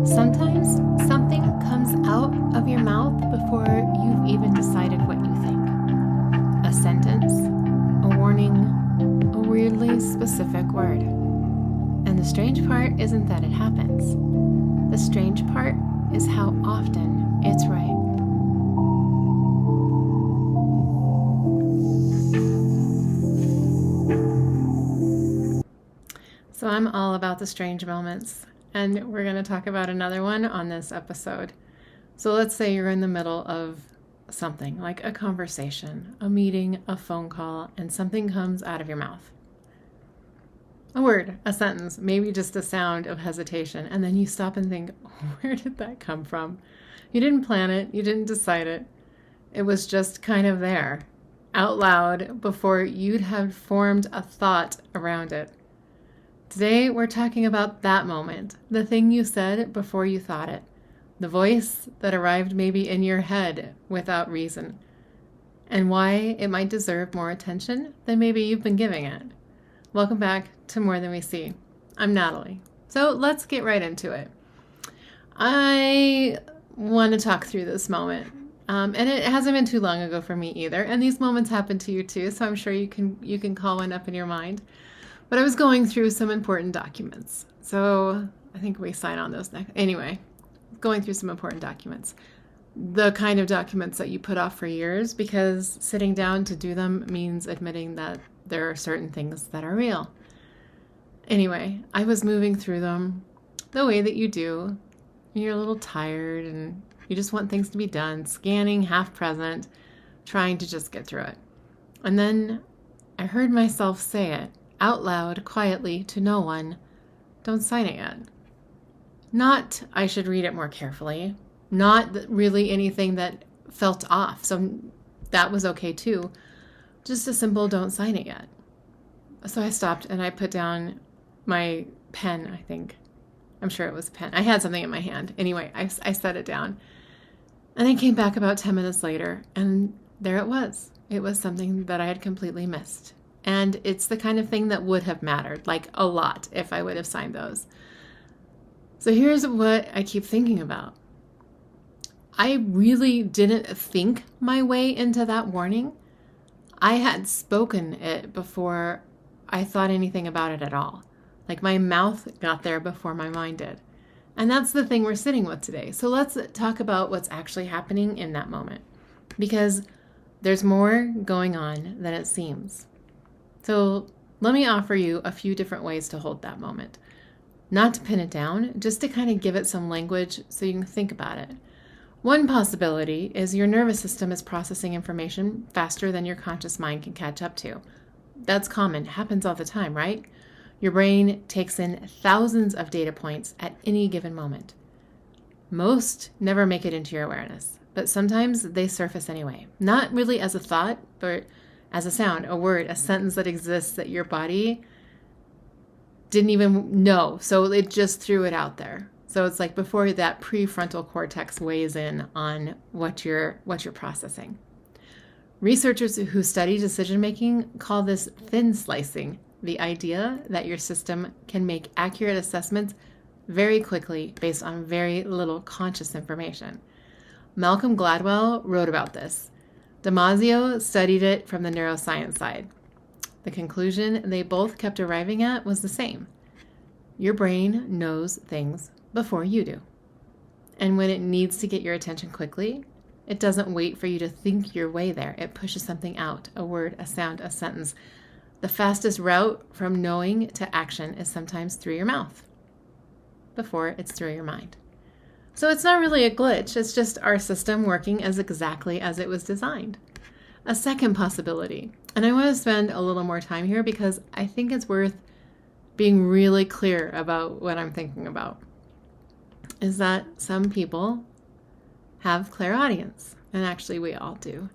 Sometimes something comes out of your mouth before you've even decided what you think. A sentence, a warning, a weirdly specific word. And the strange part isn't that it happens. The strange part is how often it's right. So I'm all about the strange moments, and we're going to talk about another one on this episode. So let's say you're in the middle of something, like a conversation, a meeting, a phone call, and something comes out of your mouth. A word, a sentence, maybe just a sound of hesitation, and then you stop and think, where did that come from? You didn't plan it, you didn't decide it. It was just kind of there, out loud, before you'd have formed a thought around it. Today, we're talking about that moment, the thing you said before you thought it, the voice that arrived maybe in your head without reason, and why it might deserve more attention than maybe you've been giving it. Welcome back to More Than We See. I'm Natalie. So let's get right into it. I want to talk through this moment. And it hasn't been too long ago for me either. And these moments happen to you too, so I'm sure you can call one up in your mind. But I was going through some important documents. So I think we sign on those next. Anyway, going through some important documents. The kind of documents that you put off for years because sitting down to do them means admitting that there are certain things that are real. Anyway, I was moving through them the way that you do. You're a little tired and you just want things to be done, scanning, half present, trying to just get through it. And then I heard myself say it out loud, quietly, to no one, don't sign it yet. Not, I should read it more carefully. Not really anything that felt off. So that was okay too. Just a simple, don't sign it yet. So I stopped and I put down my pen, I think. I'm sure it was a pen. I had something in my hand. Anyway, I set it down. And I came back about 10 minutes later and there it was. It was something that I had completely missed. And it's the kind of thing that would have mattered, like a lot, if I would have signed those. So here's what I keep thinking about. I really didn't think my way into that warning. I had spoken it before I thought anything about it at all. Like my mouth got there before my mind did. And that's the thing we're sitting with today. So let's talk about what's actually happening in that moment. Because there's more going on than it seems. So let me offer you a few different ways to hold that moment. Not to pin it down, just to kind of give it some language so you can think about it. One possibility is your nervous system is processing information faster than your conscious mind can catch up to. That's common, happens all the time, right? Your brain takes in thousands of data points at any given moment. Most never make it into your awareness, but sometimes they surface anyway. Not really as a thought, but as a sound, a word, a sentence that exists that your body didn't even know. So it just threw it out there. So it's like before that prefrontal cortex weighs in on what you're processing. Researchers who study decision making call this thin slicing, the idea that your system can make accurate assessments very quickly based on very little conscious information. Malcolm Gladwell wrote about this. Damasio studied it from the neuroscience side. The conclusion they both kept arriving at was the same. Your brain knows things before you do. And when it needs to get your attention quickly, it doesn't wait for you to think your way there. It pushes something out, a word, a sound, a sentence. The fastest route from knowing to action is sometimes through your mouth before it's through your mind. So it's not really a glitch. It's just our system working as exactly as it was designed. A second possibility, and I want to spend a little more time here because I think it's worth being really clear about what I'm thinking about, is that some people have clairaudience, and actually we all do.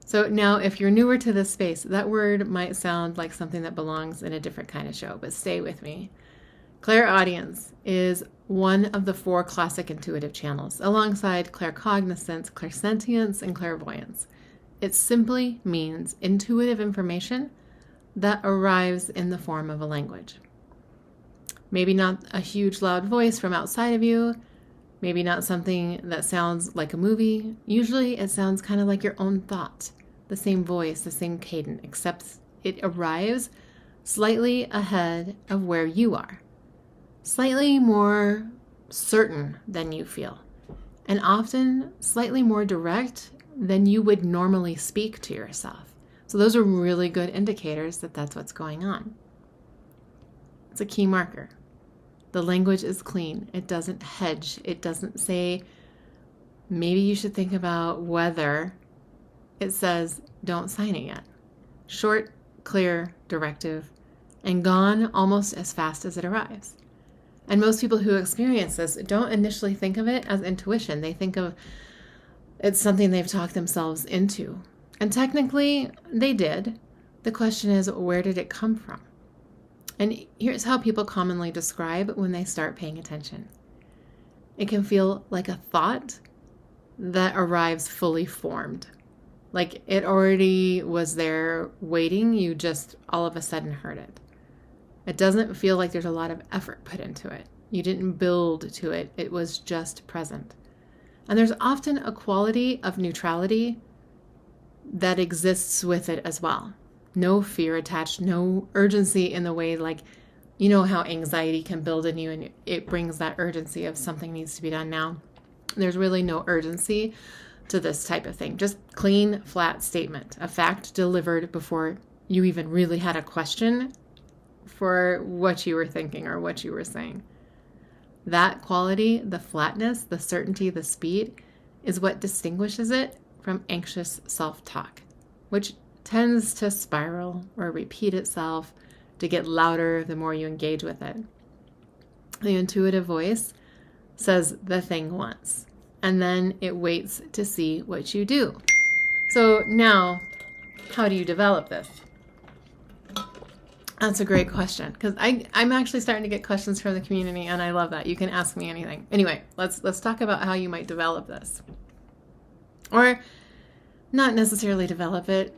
So now if you're newer to this space, that word might sound like something that belongs in a different kind of show, but stay with me. Clairaudience is one of the 4 classic intuitive channels, alongside claircognizance, clairsentience, and clairvoyance. It simply means intuitive information that arrives in the form of a language. Maybe not a huge loud voice from outside of you. Maybe not something that sounds like a movie. Usually it sounds kind of like your own thought. The same voice, the same cadence, except it arrives slightly ahead of where you are. Slightly more certain than you feel. And often slightly more direct than you would normally speak to yourself. So those are really good indicators that that's what's going on. It's a key marker. The language is clean. It doesn't hedge. It doesn't say, maybe you should think about whether. It says, don't sign it yet. Short, clear, directive, and gone almost as fast as it arrives. And most people who experience this don't initially think of it as intuition. They think of it's something they've talked themselves into. And technically, they did. The question is, where did it come from? And here's how people commonly describe when they start paying attention. It can feel like a thought that arrives fully formed. Like it already was there waiting, you just all of a sudden heard it. It doesn't feel like there's a lot of effort put into it. You didn't build to it. It was just present. And there's often a quality of neutrality that exists with it as well. No fear attached, no urgency in the way like, you know how anxiety can build in you and it brings that urgency of something needs to be done now. There's really no urgency to this type of thing. Just clean, flat statement, a fact delivered before you even really had a question for what you were thinking or what you were saying. That quality, the flatness, the certainty, the speed, is what distinguishes it from anxious self-talk, which tends to spiral or repeat itself to get louder the more you engage with it. The intuitive voice says the thing once, and then it waits to see what you do. So now, how do you develop this? That's a great question, because I'm actually starting to get questions from the community, and I love that. You can ask me anything. Anyway, let's talk about how you might develop this. Or not necessarily develop it.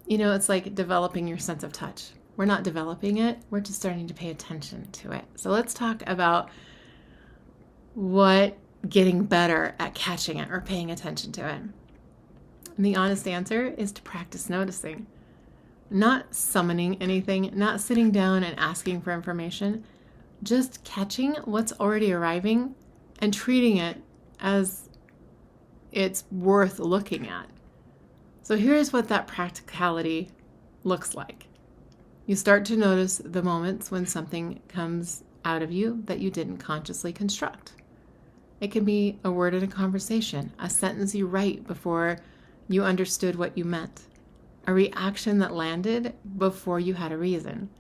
It's like developing your sense of touch. We're not developing it. We're just starting to pay attention to it. So let's talk about what getting better at catching it or paying attention to it. And the honest answer is to practice noticing. Not summoning anything, not sitting down and asking for information, just catching what's already arriving and treating it as it's worth looking at. So here's what that practicality looks like. You start to notice the moments when something comes out of you that you didn't consciously construct. It can be a word in a conversation, a sentence you write before you understood what you meant, a reaction that landed before you had a reason.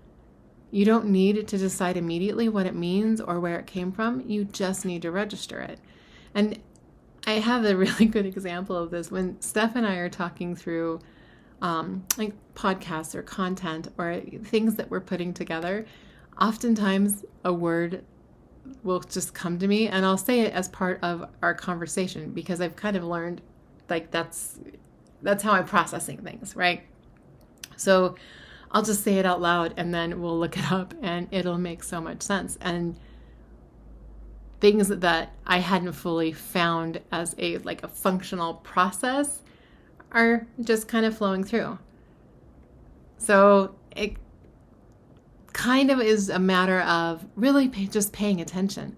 You don't need to decide immediately what it means or where it came from. You just need to register it. And I have a really good example of this when Steph and I are talking through like podcasts or content or things that we're putting together. Oftentimes a word will just come to me and I'll say it as part of our conversation because I've kind of learned like that's how I'm processing things, right? So I'll just say it out loud and then we'll look it up and it'll make so much sense. And things that I hadn't fully found as a functional process are just kind of flowing through. So it kind of is a matter of really just paying attention.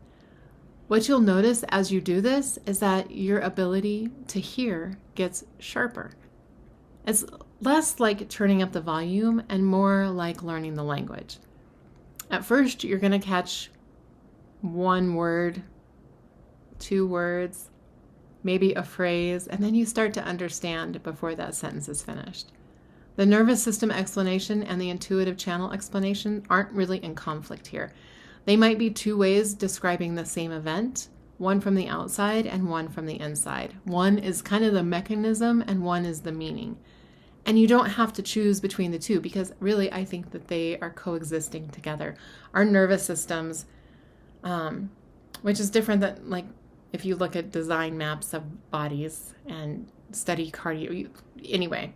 What you'll notice as you do this is that your ability to hear gets sharper. It's less like turning up the volume and more like learning the language. At first, you're going to catch one word, 2 words, maybe a phrase, and then you start to understand before that sentence is finished. The nervous system explanation and the intuitive channel explanation aren't really in conflict here. They might be 2 ways describing the same event, one from the outside and one from the inside. One is kind of the mechanism and one is the meaning. And you don't have to choose between the 2 because really I think that they are coexisting together. Our nervous systems, which is different than if you look at design maps of bodies and study cardio. Anyway,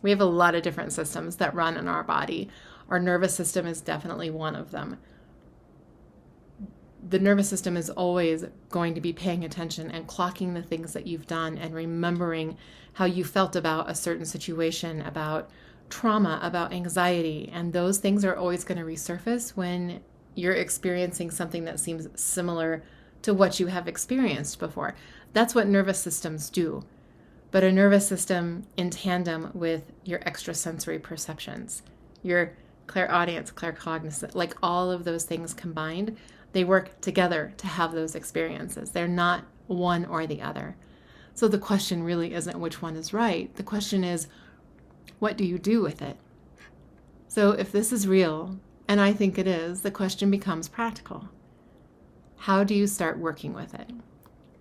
we have a lot of different systems that run in our body. Our nervous system is definitely one of them. the nervous system is always going to be paying attention and clocking the things that you've done and remembering how you felt about a certain situation, about trauma, about anxiety. And those things are always going to resurface when you're experiencing something that seems similar to what you have experienced before. That's what nervous systems do. But a nervous system in tandem with your extrasensory perceptions, your clairaudience, claircognizance, like all of those things combined, they work together to have those experiences. They're not one or the other. So the question really isn't which one is right. The question is, what do you do with it? So if this is real, and I think it is, the question becomes practical. How do you start working with it?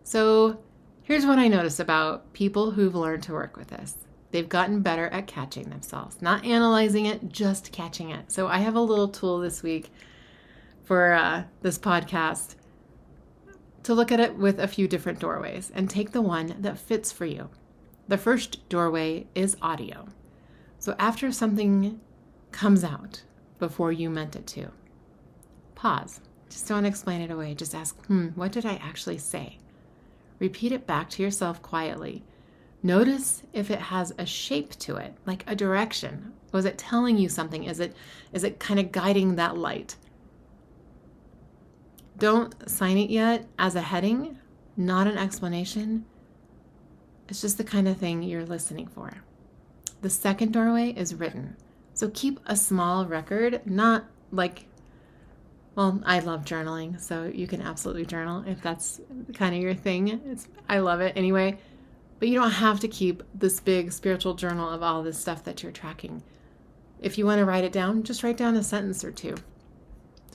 So here's what I notice about people who've learned to work with this. They've gotten better at catching themselves, not analyzing it, just catching it. So I have a little tool this week for this podcast to look at it with a few different doorways and take the one that fits for you. The first doorway is audio. So after something comes out before you meant it to, pause. Just don't explain it away. Just ask, what did I actually say? Repeat it back to yourself quietly. Notice if it has a shape to it, like a direction. Was it telling you something? Is it kind of guiding that light? Don't sign it yet as a heading, not an explanation. It's just the kind of thing you're listening for. The second doorway is written. So keep a small record, not like, well, I love journaling, so you can absolutely journal if that's kind of your thing. I love it anyway. But you don't have to keep this big spiritual journal of all this stuff that you're tracking. If you want to write it down, just write down a sentence or two.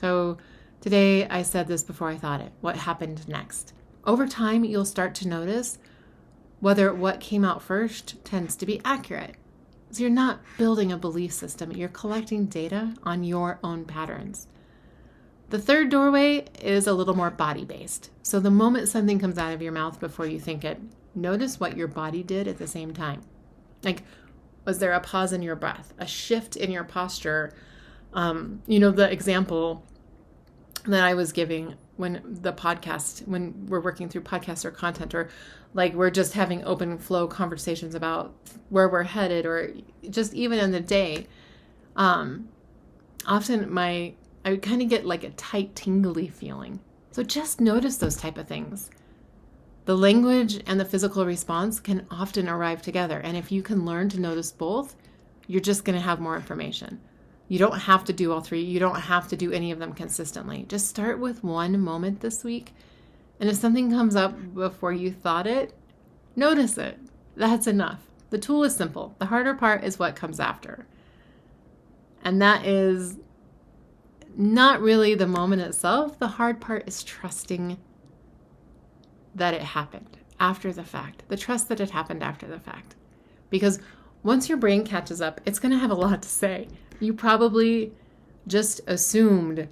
So today I said this before I thought it. What happened next? Over time, you'll start to notice whether what came out first tends to be accurate. So you're not building a belief system. You're collecting data on your own patterns. The third doorway is a little more body-based. So the moment something comes out of your mouth before you think it, notice what your body did at the same time. Like, was there a pause in your breath, a shift in your posture? The example that I was giving when we're working through podcasts or content, or like we're just having open flow conversations about where we're headed, or just even in the day, often I would kind of get like a tight, tingly feeling. So just notice those type of things. The language and the physical response can often arrive together. And if you can learn to notice both, you're just going to have more information. You don't have to do all three. You don't have to do any of them consistently. Just start with one moment this week. And if something comes up before you thought it, notice it. That's enough. The tool is simple. The harder part is what comes after. And that is not really the moment itself. The hard part is trusting that it happened after the fact. The trust that it happened after the fact. Because once your brain catches up, it's going to have a lot to say. You probably just assumed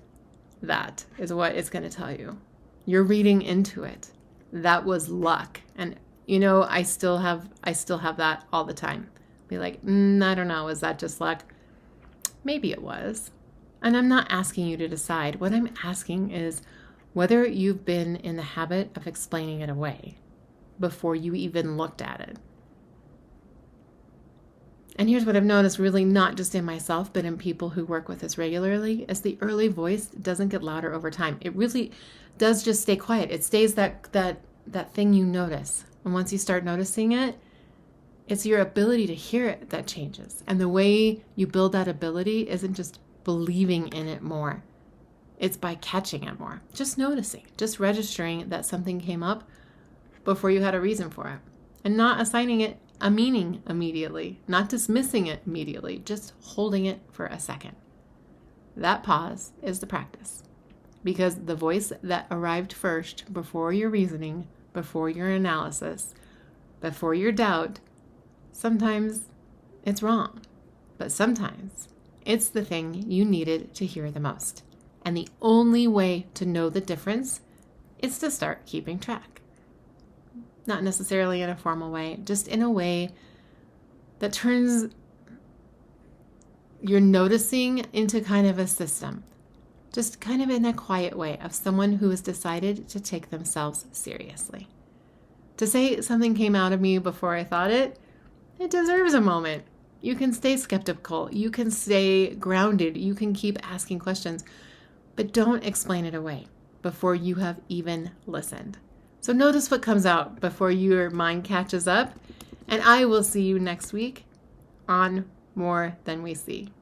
that is what it's going to tell you. You're reading into it. That was luck. And I still have that all the time. Be like, I don't know, was that just luck? Maybe it was. And I'm not asking you to decide. What I'm asking is whether you've been in the habit of explaining it away before you even looked at it. And here's what I've noticed, really not just in myself, but in people who work with this regularly, is the early voice doesn't get louder over time. It really does just stay quiet. It stays that thing you notice. And once you start noticing it, it's your ability to hear it that changes. And the way you build that ability isn't just believing in it more. It's by catching it more. Just noticing, just registering that something came up before you had a reason for it. And not assigning it a meaning immediately, not dismissing it immediately, just holding it for a second. That pause is the practice. Because the voice that arrived first, before your reasoning, before your analysis, before your doubt, sometimes it's wrong. But sometimes it's the thing you needed to hear the most. And the only way to know the difference is to start keeping track. Not necessarily in a formal way, just in a way that turns your noticing into kind of a system. just kind of in a quiet way of someone who has decided to take themselves seriously. To say something came out of me before I thought it, it deserves a moment. You can stay skeptical. You can stay grounded. You can keep asking questions, but don't explain it away before you have even listened. So notice what comes out before your mind catches up, and I will see you next week on More Than We See.